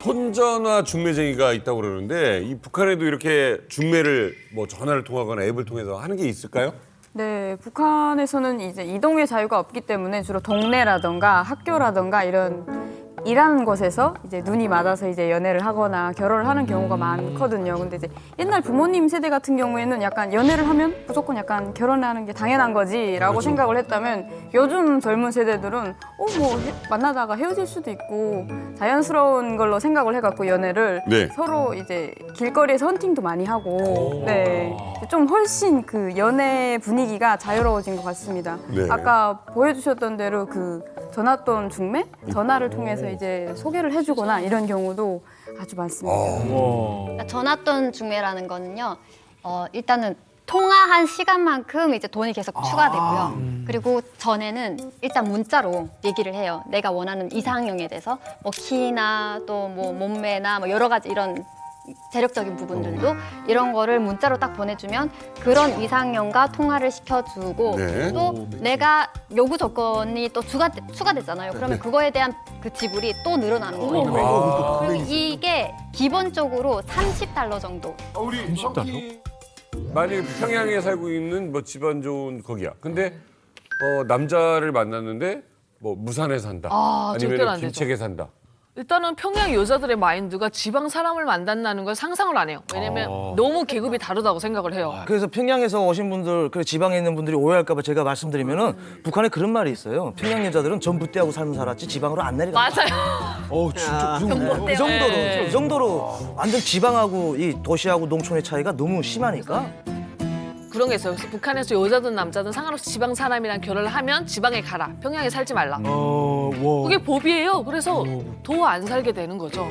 혼전화 중매쟁이가 있다고 그러는데 이 북한에도 이렇게 중매를 뭐 전화를 통하거나 앱을 통해서 하는 게 있을까요? 네, 북한에서는 이제 이동의 자유가 없기 때문에 주로 동네라던가 학교라던가 이런 일하는 곳에서 이제 눈이 맞아서 이제 연애를 하거나 결혼을 하는 경우가 많거든요. 근데 이제 옛날 부모님 세대 같은 경우에는 약간 연애를 하면 무조건 약간 결혼하는 게 당연한 거지라고 그렇죠. 생각을 했다면 요즘 젊은 세대들은 뭐 만나다가 헤어질 수도 있고 자연스러운 걸로 생각을 해갖고 연애를 네. 서로 이제 길거리에서 헌팅도 많이 하고 네, 좀 훨씬 그 연애 분위기가 자유로워진 것 같습니다. 네. 아까 보여주셨던 대로 그 전화돈 중매? 전화를 통해서 이제 소개를 해주거나 이런 경우도 아주 많습니다. 그러니까 전화돈 중매라는 거는요. 일단은 통화한 시간만큼 이제 돈이 계속 추가되고요. 그리고 전에는 일단 문자로 얘기를 해요. 내가 원하는 이상형에 대해서 뭐 키나 또 뭐 몸매나 뭐 여러 가지 이런 재력적인 부분들도 이런 거를 문자로 딱 보내주면 그런 이상형과 통화를 시켜주고 네. 또 내가 요구 조건이 또 추가됐잖아요. 그러면 그거에 대한 그 지불이 또 늘어나는 거예요. 이게 기본적으로 $30 정도. 우리 성기 만약에 평양에 살고 있는 뭐 집안 좋은 거기야. 근데 남자를 만났는데 뭐 무산에 산다. 절대로 아니면 안 되죠. 김책에 산다. 일단은 평양 여자들의 마인드가 지방 사람을 만난다는 걸 상상을 안 해요. 왜냐면 너무 계급이 다르다고 생각을 해요. 그래서 평양에서 오신 분들, 그 지방에 있는 분들이 오해할까봐 제가 말씀드리면은 북한에 그런 말이 있어요. 평양 여자들은 전봇대하고 살면 살았지 지방으로 안 내려가. 맞아요. 진짜 그 정도로, 그 정도로 완전 지방하고 이 도시하고 농촌의 차이가 너무 심하니까. 그런 게 있어요. 그래서 북한에서 여자든 남자든 상관없이 지방 사람이랑 결혼을 하면 지방에 가라. 평양에 살지 말라. 그게 법이에요. 그래서 더 안 살게 되는 거죠.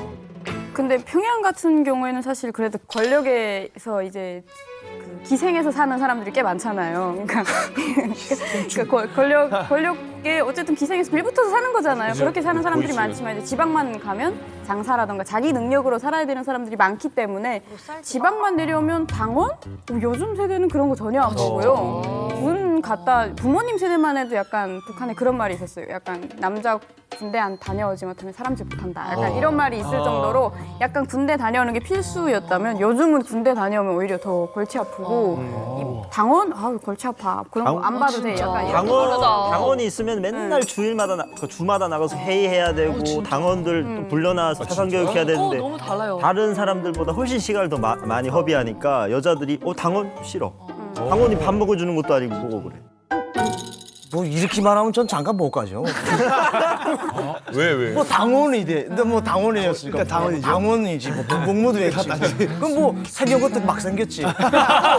근데 평양 같은 경우에는 사실 그래도 권력에서 이제 그 기생해서 사는 사람들이 꽤 많잖아요. 그러니까 권력에 어쨌든 기생해서 빌붙어서 사는 거잖아요. 그렇게 사는 사람들이 보이시네. 많지만 이제 지방만 가면 장사라던가 자기 능력으로 살아야 되는 사람들이 많기 때문에 지방만 내려오면 당원? 요즘 세대는 그런 거 전혀 안 보고요. 군 갔다 부모님 세대만 해도 약간 북한에 그런 말이 있었어요. 약간 남자 군대 안 다녀오지 못하면 사람질 못한다. 약간 이런 말이 있을 정도로 약간 군대 다녀오는 게 필수였다면 요즘은 군대 다녀오면 오히려 더 골치 아프고 이 당원? 아우 골치 아파. 그런 거 안 봐도 돼. 약간 이런 당원이 있으면 맨날 주일마다 주마다 나가서 회의해야 되고 당원들 또 불러놔서 사상교육 해야 되는데 너무 달라요. 다른 사람들보다 훨씬 시간을 더 많이 허비하니까 여자들이 당원 싫어. 당원이 밥 먹어주는 것도 아니고 뭐고 그래. 뭐 이렇게만 하면 전 잠깐 못 가죠. 왜? 뭐 당원이 돼. 근데 뭐 당원이었으니까 당원이지. 뭐 복무도했지. 그럼 뭐 생긴 것도 막 생겼지.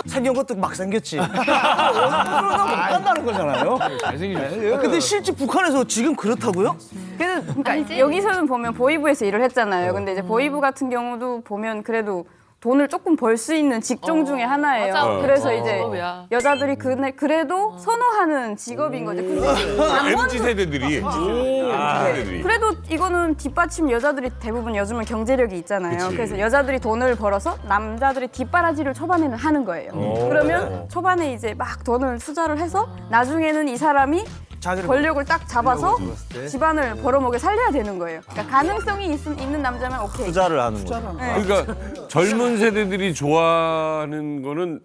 생긴 것도 막 생겼지. 그러다 못 간다는 거잖아요. 잘생기셨어요. 근데 실제 북한에서 지금 그렇다고요? 그러니까 여기서는 보면 보이부에서 일을 했잖아요. 근데 이제 보이부 같은 경우도 보면 그래도 돈을 조금 벌 수 있는 직종 중에 하나예요. 맞아. 그래서 이제 직업이야. 여자들이 그래도 선호하는 직업인 거죠. 근데 MZ 세대들이. 세대들이. 그래도 이거는 뒷받침 여자들이 대부분 요즘은 경제력이 있잖아요. 그치. 그래서 여자들이 돈을 벌어서 남자들이 뒷바라지를 초반에는 하는 거예요. 그러면 초반에 이제 막 돈을 투자를 해서 나중에는 이 사람이 권력을 딱 잡아서 집안을 벌어먹여 살려야 되는 거예요. 그러니까 가능성이 있는 남자면 오케이. 투자를 하는 거죠. 그러니까 젊은 세대들이 좋아하는 거는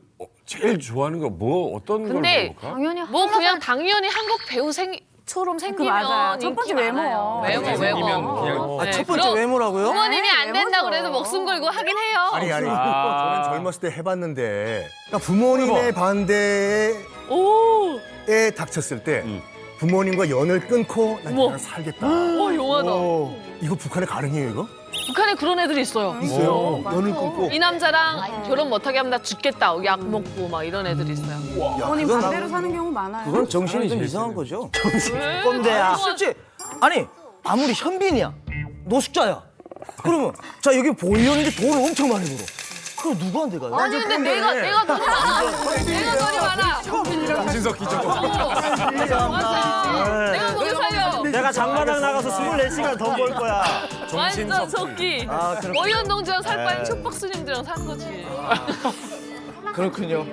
제일 좋아하는 거 뭐 어떤 걸 근데 볼까? 당연히 뭐 그냥 당연히 한국 배우처럼 생기면 맞아요. 첫 인기 번째 많아요. 외모. 외모. 아, 네, 첫 번째 그럼 외모라고요? 부모님이 안 된다 외모죠. 그래도 목숨 걸고 하긴 해요. 아니 저는 젊었을 때 해봤는데 그러니까 부모님의 반대에 오, 닥쳤을 때 부모님과 연을 끊고 난 어머. 그냥 살겠다. 용하다. 이거 북한에 가능해요 이거? 북한에 그런 애들이 있어요. 있어요. 연을 끊고. 이 남자랑 결혼 못하게 하면 나 죽겠다. 약 먹고 막 이런 애들이 있어요. 부모님 반대로 사는 경우 많아요. 그건 정신이 좀 이상한 거죠. 왜? 꼰대야. 실제 아니 아무리 현빈이야 노숙자야 그러면 자 여기 보이는데 돈을 엄청 많이 벌어 그럼 누구한테 가요? 아니 근데 내가 돈이 많아. 내가 돈이 많아. 정신석 기적. 맞아. 내가 거기 살려. 내가 장마당 나가서 24시간 더 벌 거야. 완전 석기. 오연동지랑 살 바엔 촉박스님들이랑 산 거지. 그렇군요.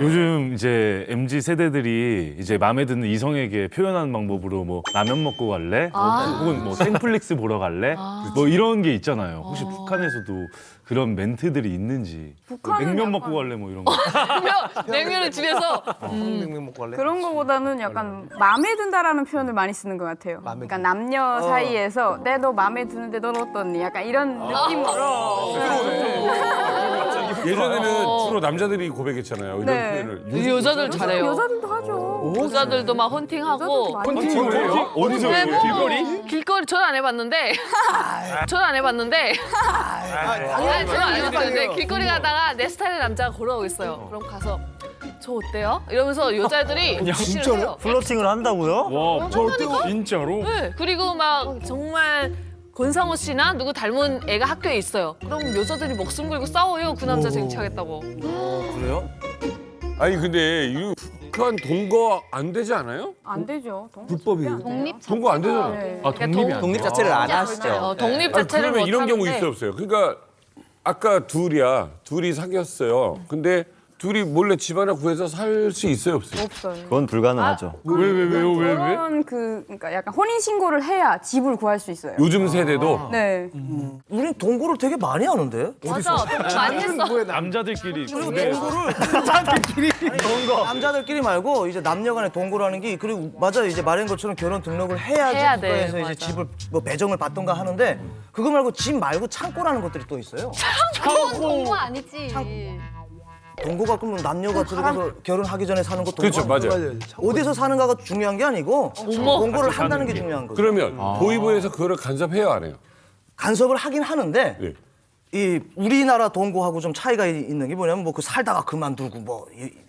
요즘 이제 MZ 세대들이 이제 마음에 드는 이성에게 표현하는 방법으로 뭐 라면 먹고 갈래? 혹은 뭐 땡플릭스 보러 갈래? 뭐 이런 게 있잖아요. 혹시 북한에서도 그런 멘트들이 있는지. 북한은 냉면 약간- 먹고 갈래? 뭐 이런 거. 냉면을 집에서 냉면 먹고 갈래? 그런 거보다는 약간 마음에 든다라는 표현을 많이 쓰는 것 같아요. 그러니까 남녀 사이에서 내 너 마음에 드는데 넌 어떻니? 약간 이런 느낌으로. 예전에는 주로 남자들이 고백했잖아요. 이런 네. 표현을. 요즘 여자들 잘해요. 여자들도 하죠. 여자들도 막 헌팅하고. 여자들도 많이 하죠. 어디서? 네, 뭐 길거리 저는 안 해봤는데 저는 안 해봤는데 저는 안 해봤는데 길거리 가다가 내 스타일의 남자가 걸어오고 있어요. 그럼 가서 저 어때요? 이러면서 여자애들이 진짜로 해요. 플러팅을 한다고요? 와, 진짜로? 네, 그리고 막 정말 권상우 씨나 누구 닮은 애가 학교에 있어요. 그럼 여자들이 목숨 걸고 싸워요. 그 남자 쟁취하겠다고. 그래요? 아니 근데 이 북한 동거 안 되지 않아요? 안 되죠. 불법이에요. 독립 동거 안 되잖아요. 네. 아, 독립이 안 독립 돼. 자체를 안 하시죠. 독립 아니, 자체를 그러면 못 이런 경우 하는데 있어요 없어요? 그러니까 아까 둘이 사귀었어요. 근데 둘이 몰래 집 하나 구해서 살 수 있어요 없어요? 없어요. 그건 불가능하죠. 왜? 그런 그러니까 약간 혼인 신고를 해야 집을 구할 수 있어요. 요즘 세대도 네. 우린 동거를 되게 많이 하는데? 맞아, 많이 했어. 남자들끼리. 남자들끼리 말고 이제 남녀간의 동거를 하는 게 그리고 맞아요. 이제 말한 것처럼 결혼 등록을 해야지 해야 돼, 국가에서 이제 맞아. 집을 뭐 배정을 받던가 하는데 그거 말고 집 말고 창고라는 것들이 또 있어요. 그건 공부 아니지. 동거가 그러면 남녀가 들어가서 결혼하기 전에 사는 것도 그렇죠 맞아요. 어디서 사는가가 중요한 게 아니고 동거를 한다는 게 중요한 거죠. 그러면 보이부에서 그거를 간섭해요 안 해요? 간섭을 하긴 하는데 네. 이 우리나라 동거하고 좀 차이가 있는 게 뭐냐면 뭐 그 살다가 그만두고 뭐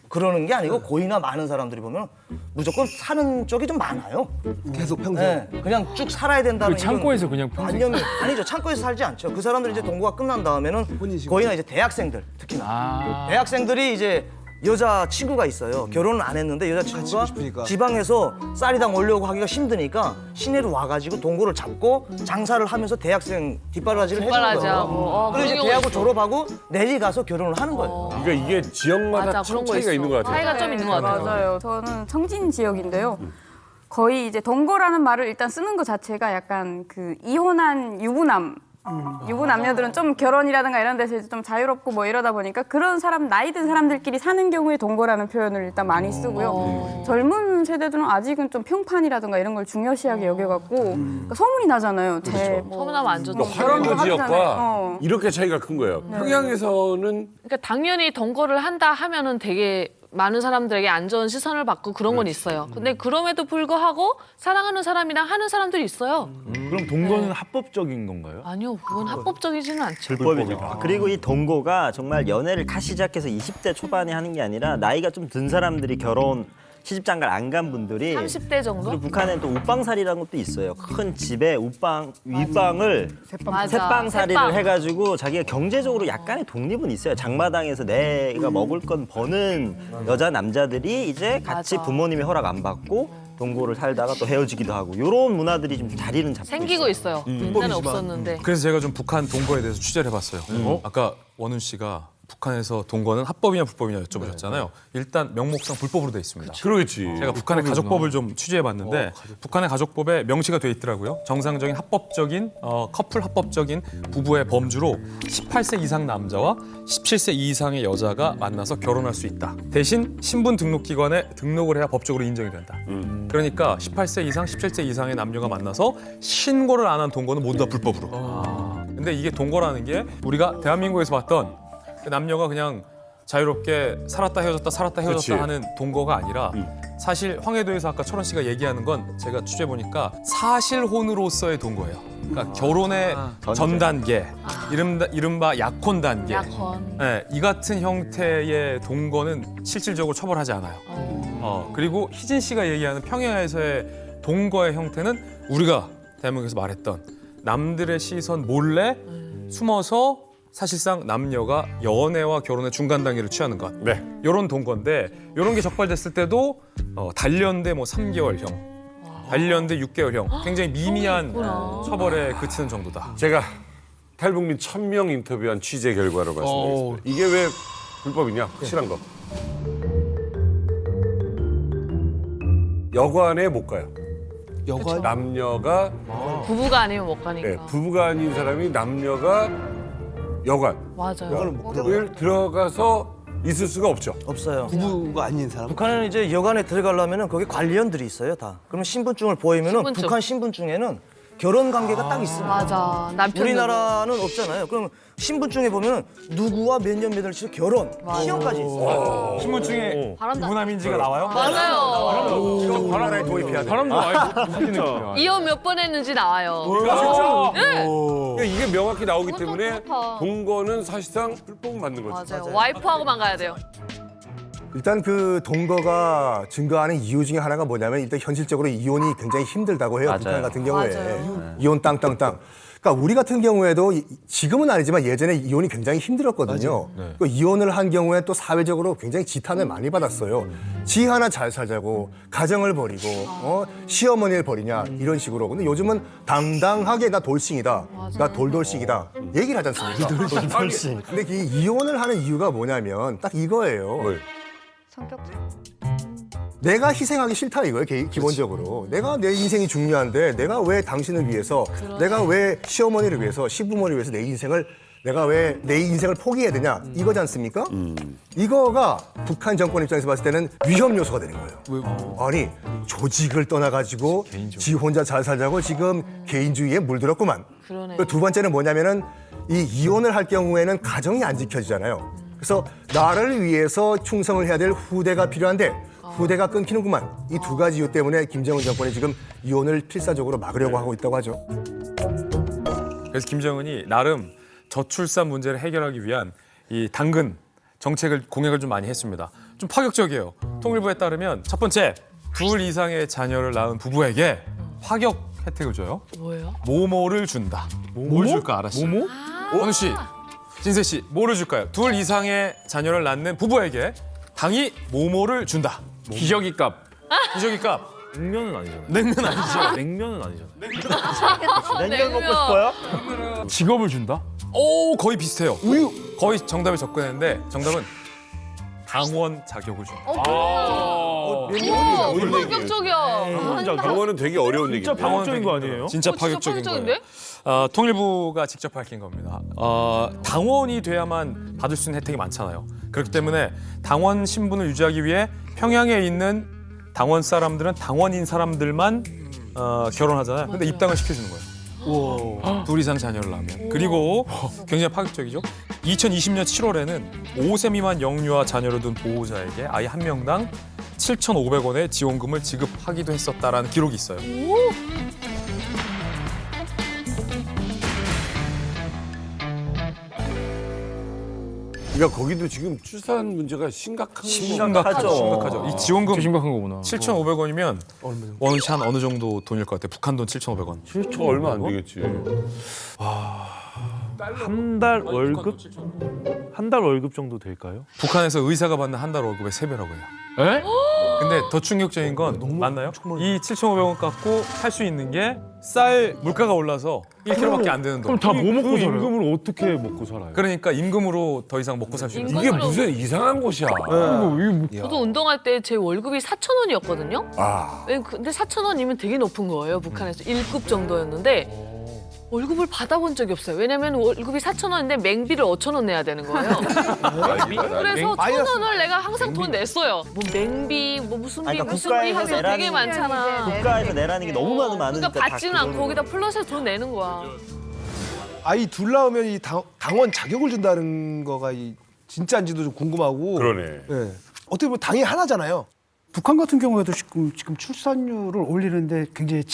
그러는 게 아니고 고이나 많은 사람들이 보면 무조건 사는 쪽이 좀 많아요. 계속 평생. 네, 그냥 쭉 살아야 된다는 창고에서 그냥 관념이 아니죠. 창고에서 살지 않죠. 그 사람들이 이제 동거가 끝난 다음에는 거의나 이제 대학생들 특히나 대학생들이 이제 여자 친구가 있어요. 결혼은 안 했는데 여자 친구가 싶으니까. 지방에서 쌀이당 올려고 하기가 힘드니까 시내로 와가지고 동거를 잡고 장사를 하면서 대학생 뒷바라지를 해주는 뒷바라지하고. 거예요. 그리고 이제 그런 대학을 경우 졸업하고 내리 가서 결혼을 하는 거예요. 그러니까 이게 지역마다 맞아, 참 그런 거 차이가 있어. 있는 것 같아요. 차이가 좀 있는 것 같아요. 맞아요. 저는 청진 지역인데요. 거의 이제 동거라는 말을 일단 쓰는 것 자체가 약간 그 이혼한 유부남. 유부 남녀들은 좀 결혼이라든가 이런 데서 이제 좀 자유롭고 뭐 이러다 보니까 그런 사람 나이 든 사람들끼리 사는 경우에 동거라는 표현을 일단 많이 쓰고요. 젊은 세대들은 아직은 좀 평판이라든가 이런 걸 중요시하게 여겨갖고 그러니까 소문이 나잖아요. 뭐 소문나면 안 좋다. 그러니까 화랑도 하기 전에, 지역과 이렇게 차이가 큰 거예요. 평양에서는 그러니까 당연히 동거를 한다 하면은 되게 많은 사람들에게 안 좋은 시선을 받고 그런 건 있어요. 근데 그럼에도 불구하고 사랑하는 사람이랑 하는 사람들이 있어요. 그럼 동거는 합법적인 건가요? 아니요, 그건 합법적이지는 않죠. 불법이죠. 그리고 이 동거가 정말 연애를 다 시작해서 20대 초반에 하는 게 아니라 나이가 좀 든 사람들이 결혼 시집장가를 안 간 분들이 30대 정도? 그리고 북한엔 또 웃방살이라는 것도 있어요. 큰 집에 윗방을 맞아. 새빵살이를 새빵. 해가지고 자기가 경제적으로 약간의 독립은 있어요. 장마당에서 내가 먹을 건 버는 여자 남자들이 이제 같이 맞아. 부모님의 허락 안 받고 동거를 살다가 또 헤어지기도 하고 이런 문화들이 좀 자리는 잡고 생기고 있어요. 옛날에 없었는데. 그래서 제가 좀 북한 동거에 대해서 취재를 해봤어요. 아까 원훈 씨가 북한에서 동거는 합법이냐 불법이냐 여쭤보셨잖아요. 일단 명목상 불법으로 돼 있습니다. 그러겠지. 제가 북한의 가족법을 좀 취재해봤는데 북한의 가족법에 명시가 돼 있더라고요. 정상적인 합법적인 커플 합법적인 부부의 범주로 18세 이상 남자와 17세 이상의 여자가 만나서 결혼할 수 있다. 대신 신분 등록기관에 등록을 해야 법적으로 인정이 된다. 그러니까 18세 이상, 17세 이상의 남녀가 만나서 신고를 안 한 동거는 모두 다 불법으로. 근데 이게 동거라는 게 우리가 대한민국에서 봤던 남녀가 그냥 자유롭게 살았다 헤어졌다 살았다 헤어졌다 그치. 하는 동거가 아니라 사실 황해도에서 아까 철원 씨가 얘기하는 건 제가 취재 보니까 사실혼으로서의 동거예요. 그러니까 결혼의 전 단계, 이른바 약혼 단계. 약혼. 네, 이 같은 형태의 동거는 실질적으로 처벌하지 않아요. 그리고 희진 씨가 얘기하는 평양에서의 동거의 형태는 우리가 대한민국에서 말했던 남들의 시선 몰래 숨어서 사실상 남녀가 연애와 결혼의 중간 단계를 취하는 것. 네. 이런 동거인데 이런 게 적발됐을 때도 단련대 뭐 3개월형, 단련대 6개월형, 굉장히 미미한 처벌에 그치는 정도다. 제가 탈북민 1000명 인터뷰한 취재 결과로 말씀드리겠습니다. 이게 왜 불법이냐? 확실한 거. 여관에 못 가요. 여관 남녀가 부부가 아니면 못 가니까. 네, 부부가 아닌 사람이 남녀가 여관을 맞아요. 들어가서 있을 수가 없죠. 없어요. 부부가 아닌 사람. 북한에는 이제 여관에 들어가려면은 거기 관리원들이 있어요 다. 그러면 신분증을 보이면은 신분증. 북한 신분증에는 결혼 관계가 딱 있습니다. 맞아. 남편 우리나라는 없잖아요. 그럼 신분증에 보면 누구와 몇 년 몇월 치 결혼 시험까지 있어요. 신분증에 바람도 유부남인지가 나와요? 맞아요. 바람에 도입해야 돼. 바람도 많이 진짜. 이혼 몇 번 했는지 나와요. 진짜? 네. 그러니까 이게 명확히 나오기 그것도 때문에 그렇다. 동거는 사실상 불법 맞는 거죠. 맞아요. 와이프하고만 가야 돼요. 일단 그 동거가 증거하는 이유 중에 하나가 뭐냐면 일단 현실적으로 이혼이 굉장히 힘들다고 해요. 맞아요. 북한 같은 경우에. 맞아요. 이혼 땅땅땅. 그러니까 우리 같은 경우에도 지금은 아니지만 예전에 이혼이 굉장히 힘들었거든요. 그 이혼을 한 경우에 또 사회적으로 굉장히 지탄을 많이 받았어요. 지 하나 잘 살자고 가정을 버리고 시어머니를 버리냐 이런 식으로. 근데 요즘은 당당하게 나 돌싱이다. 나 돌돌싱이다. 얘기를 하지 않습니까? 돌돌싱. 근데 이 이혼을 하는 이유가 뭐냐면 딱 이거예요. 성격적. 내가 희생하기 싫다 이거예요, 기본적으로. 내가 내 인생이 중요한데 내가 왜 당신을 위해서, 내가 왜 시어머니를 위해서, 시부모를 위해서 내가 왜 내 인생을 포기해야 되냐 이거지 않습니까? 이거가 북한 정권 입장에서 봤을 때는 위험 요소가 되는 거예요. 아니 조직을 떠나가지고 지 혼자 잘 살자고 지금 개인주의에 물들었구만. 그러네. 두 번째는 뭐냐면은 이 이혼을 할 경우에는 가정이 안 지켜지잖아요. 그래서 나를 위해서 충성을 해야 될 후대가 필요한데 후대가 끊기는구만. 이 두 가지 이유 때문에 김정은 정권이 지금 이혼을 필사적으로 막으려고 하고 있다고 하죠. 그래서 김정은이 나름 저출산 문제를 해결하기 위한 이 당근 정책을 공약을 좀 많이 했습니다. 좀 파격적이에요. 통일부에 따르면 첫 번째, 2 이상의 자녀를 낳은 부부에게 파격 혜택을 줘요. 뭐예요? 모모를 준다. 뭘 줄까 알아 씨? 모모? 원우 씨, 진세 씨, 뭐를 줄까요? 2 이상의 자녀를 낳는 부부에게 당이 모모를 준다. 기저귀 값. 기저귀 값. 냉면은 아니잖아요. 냉면 아니죠? 냉면은 아니잖아요. 냉면 먹고 싶어요? 직업을 준다? 오, 거의 비슷해요. 우유. 거의 정답에 접근했는데 정답은 당원 자격을 준다. 우와, 본격적이야. 방어는 되게 어려운 얘기인데. 진짜 방어적인 거 아니에요? 진짜 진짜 파격적인 파격적인데? 거예요. 통일부가 직접 밝힌 겁니다. 당원이 돼야만 받을 수 있는 혜택이 많잖아요. 그렇기 때문에 당원 신분을 유지하기 위해 평양에 있는 당원 사람들은 당원인 사람들만 결혼하잖아요. 근데 입당을 시켜주는 거예요. 2 이상 자녀를 낳으면. 그리고 굉장히 파격적이죠. 2020년 7월에는 5세 미만 영유아 자녀를 둔 보호자에게 아이 한 명당 7,500원의 지원금을 지급하기도 했었다라는 기록이 있어요. 그러니까 거기도 지금 출산 문제가 심각한 심각하죠. 이 지원금 심각한 거구나. 7,500원이면 원우 씨 한 어느 정도 돈일 것 같아요? 북한 돈 7,500원. 저 얼마 안 되겠지. 한 달 월급? 한 달 월급 정도 될까요? 북한에서 의사가 받는 한 달 월급의 3배라고 해요. 에? 근데 더 충격적인 건 맞나요? 이 7,500원 갖고 살 수 있는 게 쌀 물가가 올라서 1kg밖에 안 되는 돈. 그럼 다 뭐 먹고 그 살아요? 임금을 어떻게 먹고 살아요? 그러니까 임금으로 더 이상 먹고 살 수 있는. 이게 무슨 이상한 곳이야. 저도 운동할 때 제 월급이 4,000원이었거든요. 아. 근데 4,000원이면 되게 높은 거예요. 북한에서 1급 정도였는데 월급을 받아본 적이 없어요. 왜냐면 월급이 4,000원인데 맹비를 5,000원 내야 되는 거예요. 그래서 1,000원을 내가 항상 돈 냈어요. 뭐 맹비, 뭐 무슨 비, 그러니까 무슨 비 국가에서 해서 되게 내라는 많잖아. 국가에서 내라는 게 너무 많으니까 그러니까 다 받지는 않고 그걸로. 거기다 플러스해서 돈 내는 거야. 아이 둘 낳으면 이 당원 자격을 준다는 거가 진짜인지도 좀 궁금하고. 그러네. 예. 어떻게 보면 당이 하나잖아요. 북한 같은 경우에도 지금 출산율을 올리는데 굉장히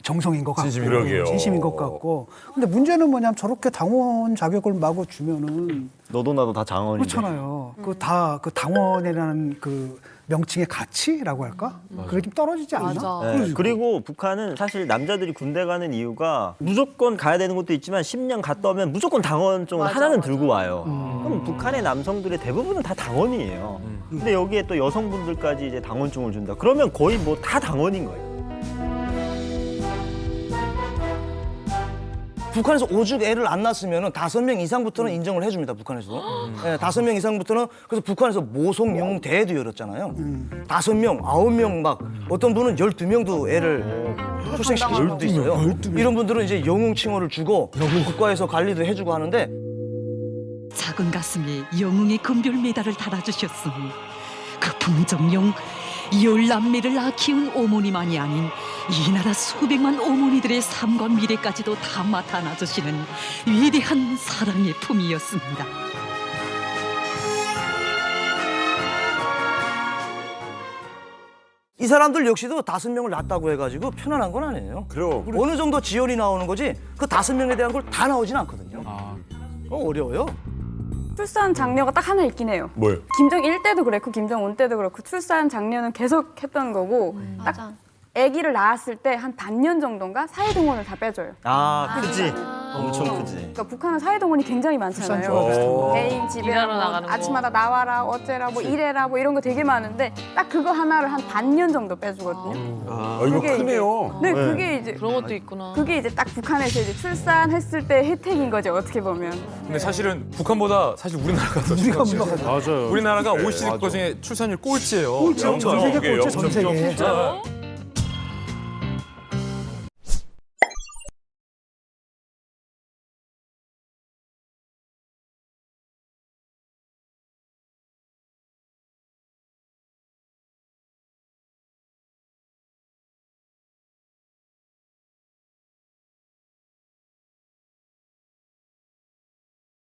정성인 것 같고 그러게요. 진심인 것 같고. 근데 문제는 뭐냐면 저렇게 당원 자격을 마구 주면은 너도 나도 다 장원인데. 그렇잖아요. 그 다 그 당원이라는 그 명칭의 가치라고 할까? 그게 좀 떨어지지 않나? 맞아. 네, 그리고 북한은 사실 남자들이 군대 가는 이유가 무조건 가야 되는 것도 있지만 10년 갔다 오면 무조건 당원증을 하나는 들고 와요. 그럼 북한의 남성들의 대부분은 다 당원이에요. 근데 여기에 또 여성분들까지 이제 당원증을 준다. 그러면 거의 뭐 다 당원인 거예요. 북한에서 오죽 애를 안 낳았으면 5명 이상부터는 인정을 해줍니다. 북한에서도. 네, 5명 이상부터는 그래서 북한에서 모성영 대회도 열었잖아요. 5명, 9명 막 어떤 분은 12명도 애를 출생시키신 분도 있어요. 이런 분들은 이제 영웅 칭호를 주고 국가에서 관리도 해주고 하는데 작은 가슴에 영웅의 금별 메달을 달아주셨으니 그 풍정용 10남매를 낳아 키운 어머니만이 아닌 이 나라 수백만 어머니들의 삶과 미래까지도 다 맡아 놔주시는 위대한 사랑의 품이었습니다. 이 사람들 역시도 5명을 낳았다고 해가지고 편안한 건 아니에요. 그럼. 어느 정도 지원이 나오는 거지 그 5명에 대한 걸 다 나오진 않거든요. 어려워요. 출산 장려가 딱 하나 있긴 해요. 뭐요? 김정일 때도 그랬고 김정은 때도 그렇고 출산 장려는 계속 했던 거고 딱 맞아. 아기를 낳았을 때 한 반년 정도인가 사회동원을 다 빼줘요. 아, 크지. 엄청 크지. 그러니까 북한은 사회동원이 굉장히 많잖아요. 오. 개인 집에 일하러 뭐 나가는 거. 아침마다 나와라, 어째라, 뭐 이래라, 뭐 이런 거 되게 많은데 딱 그거 하나를 한 반년 정도 빼주거든요. 이거 그게 크네요. 네, 그게 이제 그런 것도 있구나. 그게 이제 딱 북한에서 이제 출산했을 때 혜택인 거죠. 어떻게 보면. 근데 사실은 북한보다 사실 우리나라가 더 심각해요. 맞아요. 우리나라가 OECD 국가 중에 출산율 꼴찌예요. 꼴찌, 전 세계 꼴찌, 전 세계. 진짜